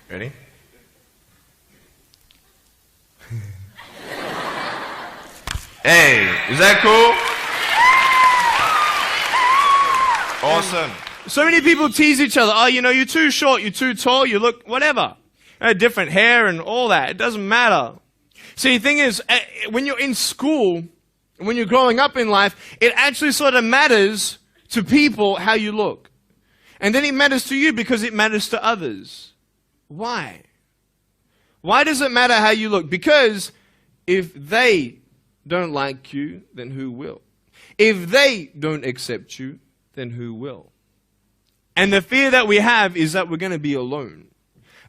Ready? Hey, is that cool? Awesome. So many people tease each other. Oh, you know, you're too short, you're too tall, you look whatever. Different hair and all that. It doesn't matter. See, the thing is, when you're in school, when you're growing up in life, it actually sort of matters to people how you look. And then it matters to you because it matters to others. Why? Why does it matter how you look? Because if they don't like you, then who will? If they don't accept you, then who will? And the fear that we have is that we're going to be alone.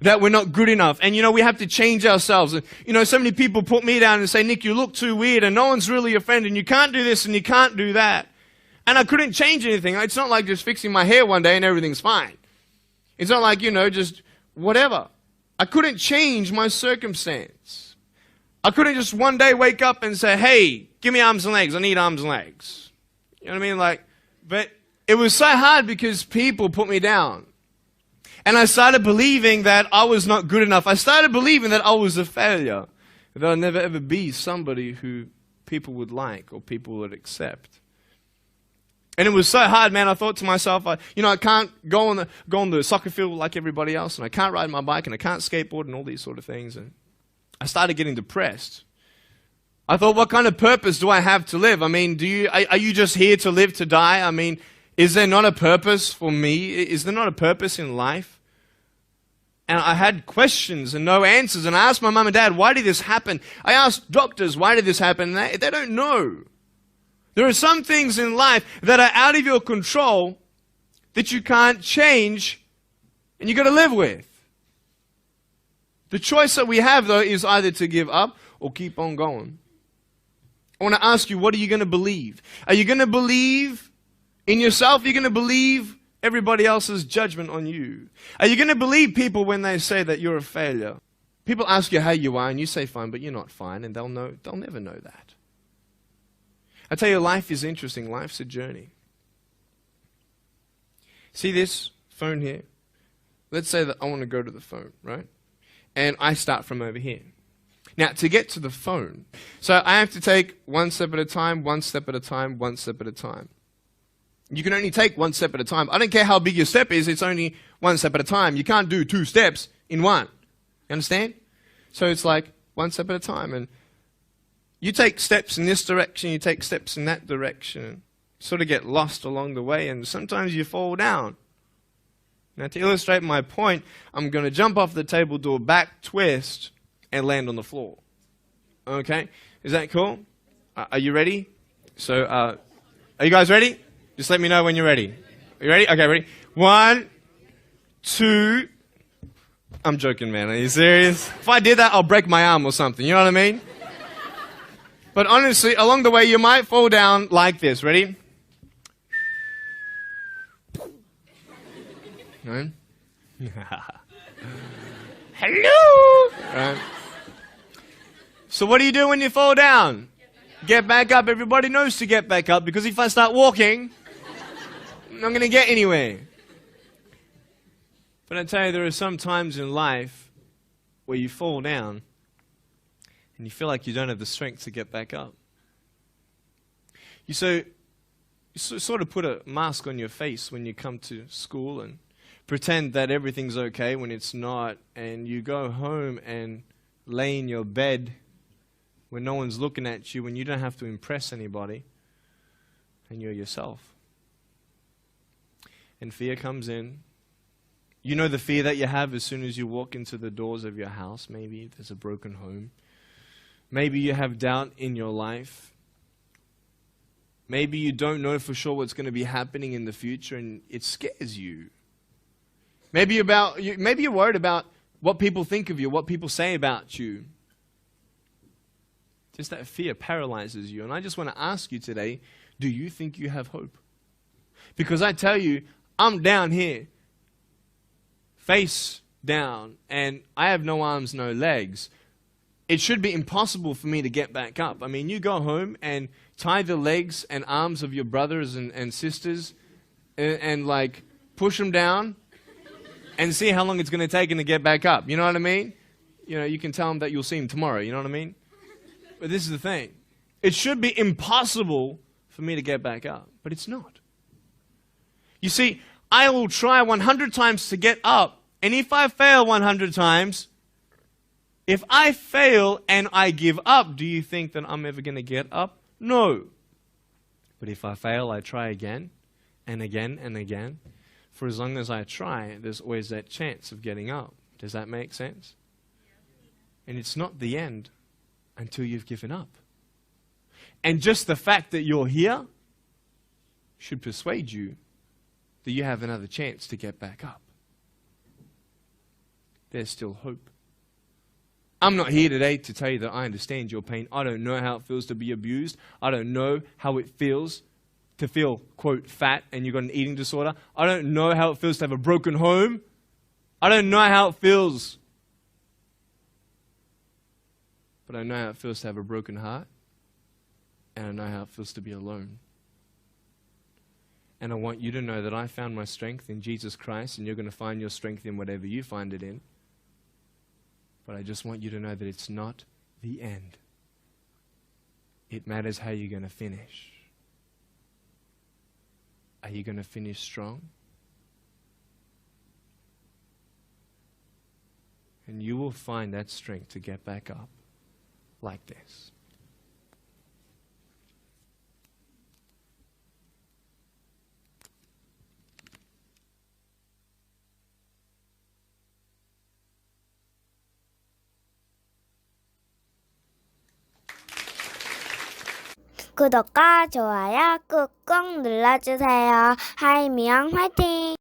That we're not good enough. And, you know, we have to change ourselves. And, you know, so many people put me down and say, Nick, you look too weird and no one's really your friend and you can't do this and you can't do that. And I couldn't change anything. It's not like just fixing my hair one day and everything's fine. It's not like, you know, just whatever. I couldn't change my circumstance. I couldn't just one day wake up and say, hey, give me arms and legs. I need arms and legs. You know what I mean? Like, but it was so hard because people put me down. And I started believing that I was not good enough. I started believing that I was a failure. That I'd never ever be somebody who people would like or people would accept. And it was so hard, man. I thought to myself, I can't go on the soccer field like everybody else, and I can't ride my bike, and I can't skateboard, and all these sort of things. And I started getting depressed. I thought, what kind of purpose do I have to live? I mean, are you just here to live to die? I mean, is there not a purpose for me? Is there not a purpose in life? And I had questions and no answers. And I asked my mum and dad, why did this happen? I asked doctors, why did this happen? And they don't know. There are some things in life that are out of your control that you can't change and you've got to live with. The choice that we have, though, is either to give up or keep on going. I want to ask you, what are you going to believe? Are you going to believe in yourself? Are you going to believe everybody else's judgment on you? Are you going to believe people when they say that you're a failure? People ask you how you are and you say fine, but you're not fine, and they'll never know that. I tell you, life is interesting. Life's a journey. See this phone here? Let's say that I want to go to the phone, right? And I start from over here. Now, to get to the phone, so I have to take one step at a time, one step at a time, one step at a time. You can only take one step at a time. I don't care how big your step is, it's only one step at a time. You can't do 2 steps in one. You understand? So it's like one step at a time. And you take steps in this direction, you take steps in that direction. You sort of get lost along the way, and sometimes you fall down. Now, to illustrate my point, I'm going to jump off the table, do a back twist, and land on the floor. Okay? Is that cool? Are you ready? So, are you guys ready? Just let me know when you're ready. Are you ready? Okay, ready? 1, 2. I'm joking, man. Are you serious? If I did that, I'll break my arm or something. You know what I mean? But honestly, along the way, you might fall down like this. Ready? Right? Hello! Right. So what do you do when you fall down? Get back up. Everybody knows to get back up, because if I start walking, I'm not going to get anywhere. But I tell you, there are some times in life where you fall down and you feel like you don't have the strength to get back up. You sort of put a mask on your face when you come to school and pretend that everything's okay when it's not, and you go home and lay in your bed when no one's looking at you, when you don't have to impress anybody, and you're yourself. And fear comes in. You know the fear that you have as soon as you walk into the doors of your house. Maybe there's a broken home. Maybe you have doubt in your life. Maybe you don't know for sure what's going to be happening in the future, and it scares you. Maybe you're worried about what people think of you, what people say about you. Just that fear paralyzes you. And I just want to ask you today, do you think you have hope? Because I tell you, I'm down here, face down, and I have no arms, no legs. It should be impossible for me to get back up. I mean, you go home and tie the legs and arms of your brothers and sisters and like push them down. and see how long it's going to take him to get back up. You know what I mean? You know, you can tell him that you'll see him tomorrow. You know what I mean? But this is the thing. It should be impossible for me to get back up, but it's not. You see, I will try 100 times to get up, and if I fail 100 times, if I fail and I give up, do you think that I'm ever going to get up? No. But if I fail, I try again and again and again. For as long as I try, there's always that chance of getting up. Does that make sense? And it's not the end until you've given up. And just the fact that you're here should persuade you that you have another chance to get back up. There's still hope. I'm not here today to tell you that I understand your pain. I don't know how it feels to be abused. I don't know how it feels to feel, quote, fat and you've got an eating disorder. I don't know how it feels to have a broken home. I don't know how it feels. But I know how it feels to have a broken heart. And I know how it feels to be alone. And I want you to know that I found my strength in Jesus Christ, and you're going to find your strength in whatever you find it in. But I just want you to know that it's not the end. It matters how you're going to finish. Are you going to finish strong? And you will find that strength to get back up like this. 구독과 좋아요 꾹꾹 눌러주세요. 하이미영 화이팅!